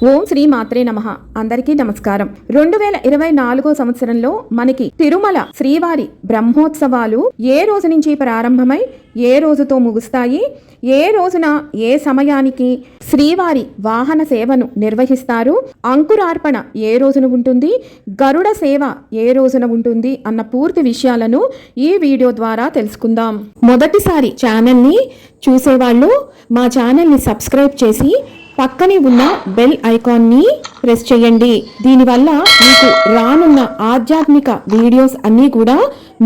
ఓం శ్రీ మాత్రే నమః. అందరికీ నమస్కారం. 2024 సంవత్సరంలో మనకి తిరుమల శ్రీవారి బ్రహ్మోత్సవాలు ఏ రోజు నుంచి ప్రారంభమై ఏ రోజుతో ముగుస్తాయి, ఏ రోజున ఏ సమయానికి శ్రీవారి వాహన సేవను నిర్వహిస్తారు, అంకురార్పణ ఏ రోజున ఉంటుంది, గరుడ సేవ ఏ రోజున ఉంటుంది అన్న పూర్తి విషయాలను ఈ వీడియో ద్వారా తెలుసుకుందాం. మొదటిసారి ఛానల్ని చూసేవాళ్ళు మా ఛానల్ని సబ్స్క్రైబ్ చేసి పక్కనే ఉన్న బెల్ ఐకాన్ని ప్రెస్ చేయండి. దీనివల్ల మీకు రానున్న ఆధ్యాత్మిక వీడియోస్ అన్నీ కూడా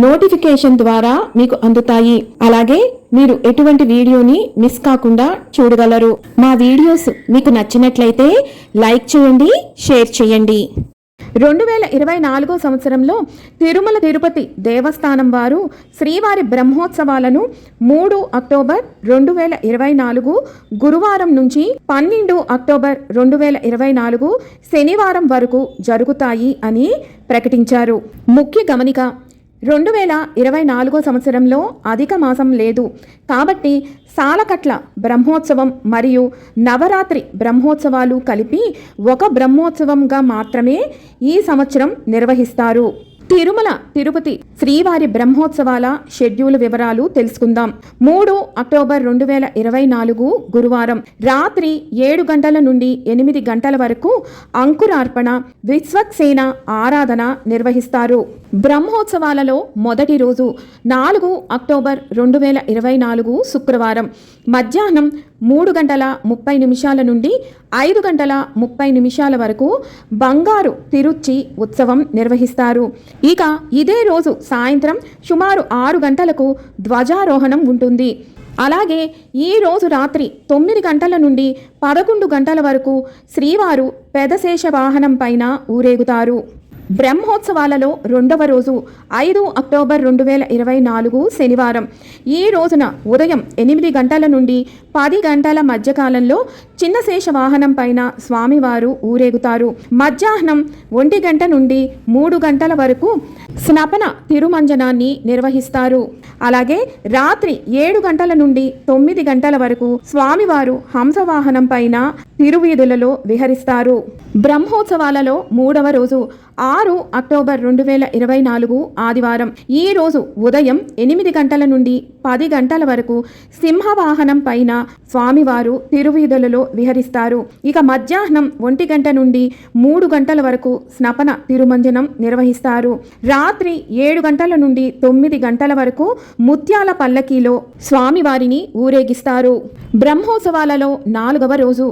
నోటిఫికేషన్ ద్వారా మీకు అందుతాయి. అలాగే మీరు ఎటువంటి వీడియోని మిస్ కాకుండా చూడగలరు. మా వీడియోస్ మీకు నచ్చినట్లయితే లైక్ చేయండి, షేర్ చేయండి. 2024 సంవత్సరంలో తిరుమల తిరుపతి దేవస్థానం వారు శ్రీవారి బ్రహ్మోత్సవాలను 3 అక్టోబర్ 2024 గురువారం నుంచి 12 అక్టోబర్ 2024 శనివారం వరకు జరుగుతాయి అని ప్రకటించారు. ముఖ్య గమనిక: 2024 సంవత్సరంలో అధిక మాసం లేదు కాబట్టి సాలకట్ల బ్రహ్మోత్సవం మరియు నవరాత్రి బ్రహ్మోత్సవాలు కలిపి ఒక బ్రహ్మోత్సవంగా మాత్రమే ఈ సంవత్సరం నిర్వహిస్తారు. తిరుమల తిరుపతి శ్రీవారి బ్రహ్మోత్సవాల షెడ్యూల్ వివరాలు తెలుసుకుందాం. 3 అక్టోబర్ 2024 గురువారం రాత్రి 7 గంటల నుండి 8 గంటల వరకు అంకురార్పణ, విశ్వక్సేన ఆరాధన నిర్వహిస్తారు. బ్రహ్మోత్సవాలలో మొదటి రోజు 4 అక్టోబర్ 2024 శుక్రవారం మధ్యాహ్నం 3:30 నుండి 5:30 వరకు బంగారు తిరుచి ఉత్సవం నిర్వహిస్తారు. ఇక ఇదే రోజు సాయంత్రం సుమారు 6 గంటలకు ధ్వజారోహణం ఉంటుంది. అలాగే ఈ రోజు రాత్రి 9 గంటల నుండి 11 గంటల వరకు శ్రీవారు పెదశేష వాహనం పైన ఊరేగుతారు. బ్రహ్మోత్సవాలలో రెండవ రోజు 5 అక్టోబర్ 2024 శనివారం ఈ రోజున ఉదయం 8 గంటల నుండి 10 గంటల మధ్యకాలంలో చిన్న శేష వాహనం పైన స్వామివారు ఊరేగుతారు. మధ్యాహ్నం 1 గంట నుండి 3 గంటల వరకు స్నపన తిరుమంజనాన్ని నిర్వహిస్తారు. అలాగే రాత్రి 7 గంటల నుండి 9 గంటల వరకు స్వామివారు హంసవాహనం పైన తిరువీధులలో విహరిస్తారు. బ్రహ్మోత్సవాలలో మూడవ రోజు 6 అక్టోబర్ 2024 ఆదివారం ఈ రోజు ఉదయం 8 గంటల నుండి 10 గంటల వరకు సింహవాహనం పైన స్వామివారు తిరువీధులలో విహరిస్తారు. ఇక మధ్యాహ్నం 1 గంట నుండి 3 గంటల వరకు స్నపన తిరుమంజనం నిర్వహిస్తారు. రాత్రి 7 గంటల నుండి 9 గంటల వరకు ముత్యాల పల్లకీలో స్వామివారిని ఊరేగిస్తారు. బ్రహ్మోత్సవాలలో 4వ రోజు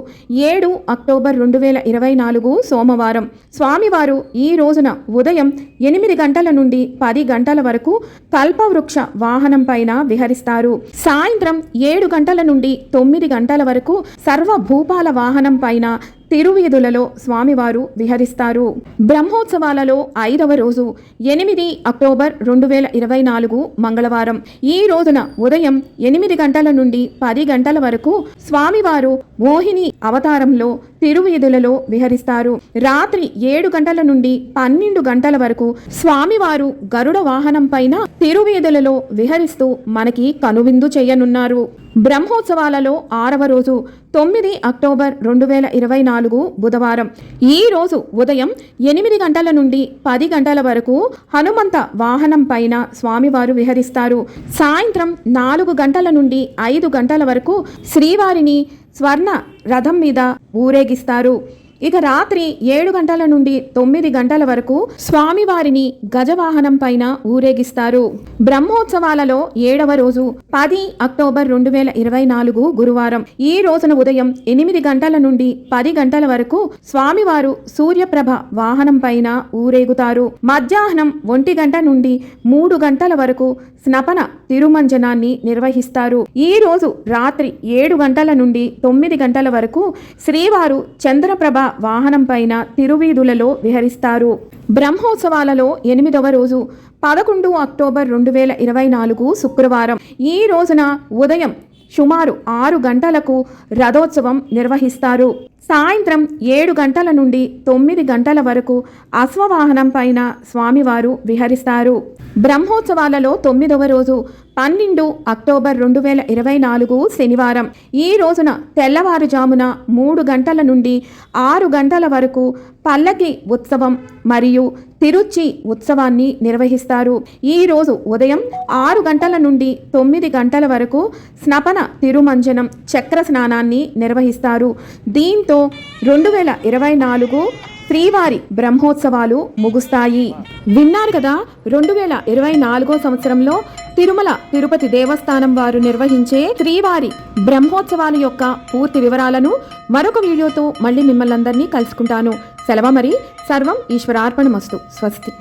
7 అక్టోబర్ 2024 సోమవారం స్వామివారు ఈ రోజున ఉదయం 8 గంటల నుండి 10 గంటల వరకు కల్పవృక్ష వాహనం పైన విహరిస్తారు. సాయంత్రం 7 గంటల నుండి 9 గంటల వరకు సర్వభూపాల వాహనం పైన తిరువీధులలో స్వామివారు విహరిస్తారు. బ్రహ్మోత్సవాలలో 5వ రోజు 8 అక్టోబర్ 2024 మంగళవారం ఈ రోజున ఉదయం 8 గంటల నుండి 10 గంటల వరకు స్వామివారు మోహిని అవతారంలో తిరువీధులలో విహరిస్తారు. రాత్రి 7 గంటల నుండి 12 గంటల వరకు స్వామివారు గరుడ వాహనం పైన తిరువీధులలో విహరిస్తూ మనకి కనువిందు చేయనున్నారు. బ్రహ్మోత్సవాలలో 6వ రోజు 9 అక్టోబర్ 2024 బుధవారం ఈ రోజు ఉదయం 8 గంటల నుండి 10 గంటల వరకు హనుమంత వాహనం పైన స్వామివారు విహరిస్తారు. సాయంత్రం 4 గంటల నుండి 5 గంటల వరకు శ్రీవారిని స్వర్ణ రథం మీద ఊరేగిస్తారు. ఇక రాత్రి 7 గంటల నుండి 9 గంటల వరకు స్వామివారిని గజవాహనం పైన ఊరేగిస్తారు. బ్రహ్మోత్సవాలలో 7వ రోజు 10 అక్టోబర్ 2024 గురువారం ఈ రోజున ఉదయం 8 గంటల నుండి 10 గంటల వరకు స్వామివారు సూర్యప్రభ వాహనం పైన ఊరేగుతారు. మధ్యాహ్నం 1 గంట నుండి 3 గంటల వరకు స్నపన తిరుమంజనాన్ని నిర్వహిస్తారు. ఈ రోజు రాత్రి 7 గంటల నుండి 9 గంటల వరకు శ్రీవారు చంద్రప్రభ వాహనం పైన తిరువీధులలో విహరిస్తారు. బ్రహ్మోత్సవాలలో 8వ రోజు 11 అక్టోబర్ 2024 శుక్రవారం ఈ రోజున ఉదయం సుమారు 6 గంటలకు రథోత్సవం నిర్వహిస్తారు. సాయంత్రం 7 గంటల నుండి 9 గంటల వరకు అశ్వవాహనం పైన స్వామివారు విహరిస్తారు. బ్రహ్మోత్సవాలలో 9వ రోజు 12 అక్టోబర్ 2024 శనివారం. ఈ రోజున తెల్లవారుజామున 3 గంటల నుండి 6 గంటల వరకు పల్లకి ఉత్సవం మరియు తిరుచి ఉత్సవాన్ని నిర్వహిస్తారు. ఈ రోజు ఉదయం 6 గంటల నుండి 9 గంటల వరకు స్నపన తిరుమంజనం చక్ర స్నానాన్ని నిర్వహిస్తారు. దీంతో 2024 శ్రీవారి బ్రహ్మోత్సవాలు ముగుస్తాయి. విన్నారు కదా, 2024 సంవత్సరంలో తిరుమల తిరుపతి దేవస్థానం వారు నిర్వహించే శ్రీవారి బ్రహ్మోత్సవాల యొక్క పూర్తి వివరాలను మరొక వీడియోతో మళ్ళీ మిమ్మల్ని అందరినీ కలుసుకుంటాను. సెలవు మరి. సర్వం ఈశ్వరార్పణమస్తు. స్వస్తి.